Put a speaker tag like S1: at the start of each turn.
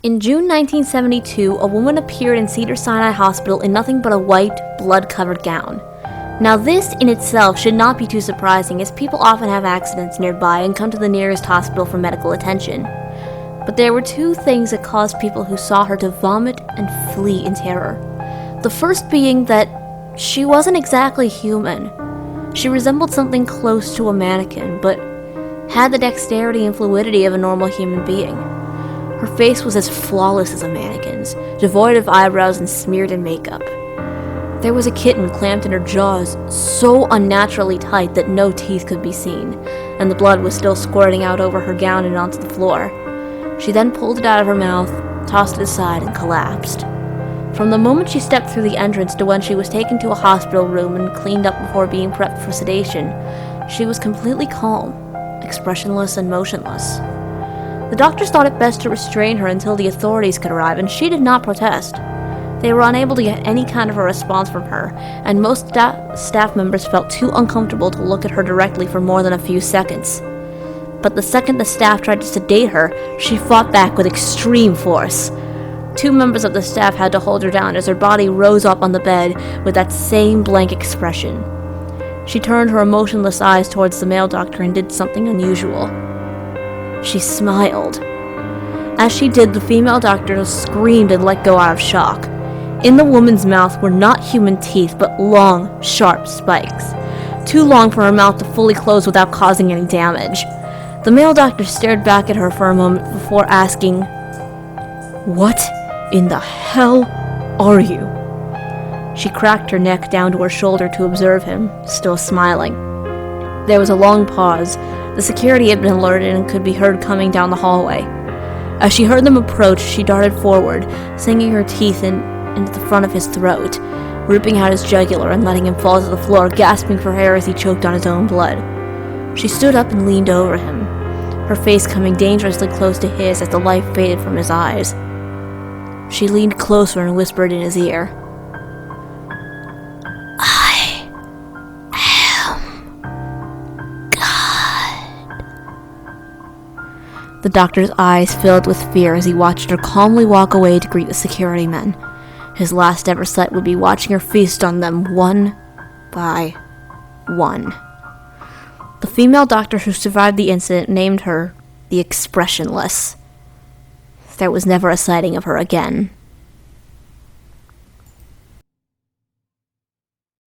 S1: In June 1972, a woman appeared in Cedars-Sinai Hospital in nothing but a white, blood-covered gown. Now this in itself should not be too surprising, as people often have accidents nearby and come to the nearest hospital for medical attention. But there were two things that caused people who saw her to vomit and flee in terror. The first being that she wasn't exactly human. She resembled something close to a mannequin, but had the dexterity and fluidity of a normal human being. Her face was as flawless as a mannequin's, devoid of eyebrows and smeared in makeup. There was a kitten clamped in her jaws so unnaturally tight that no teeth could be seen, and the blood was still squirting out over her gown and onto the floor. She then pulled it out of her mouth, tossed it aside, and collapsed. From the moment she stepped through the entrance to when she was taken to a hospital room and cleaned up before being prepped for sedation, she was completely calm, expressionless, and motionless. The doctors thought it best to restrain her until the authorities could arrive, and she did not protest. They were unable to get any kind of a response from her, and most staff members felt too uncomfortable to look at her directly for more than a few seconds. But the second the staff tried to sedate her, she fought back with extreme force. Two members of the staff had to hold her down as her body rose up on the bed with that same blank expression. She turned her emotionless eyes towards the male doctor and did something unusual. She smiled. As she did, the female doctor screamed and let go out of shock. In the woman's mouth were not human teeth, but long, sharp spikes. Too long for her mouth to fully close without causing any damage. The male doctor stared back at her for a moment before asking, "What in the hell are you?" She cracked her neck down to her shoulder to observe him, still smiling. There was a long pause. The security had been alerted and could be heard coming down the hallway. As she heard them approach, she darted forward, sinking her teeth into the front of his throat, ripping out his jugular and letting him fall to the floor, gasping for air as he choked on his own blood. She stood up and leaned over him, her face coming dangerously close to his as the light faded from his eyes. She leaned closer and whispered in his ear, "I am God." The doctor's eyes filled with fear as he watched her calmly walk away to greet the security men. His last ever sight would be watching her feast on them one by one. The female doctor who survived the incident named her the Expressionless. There was never a sighting of her again.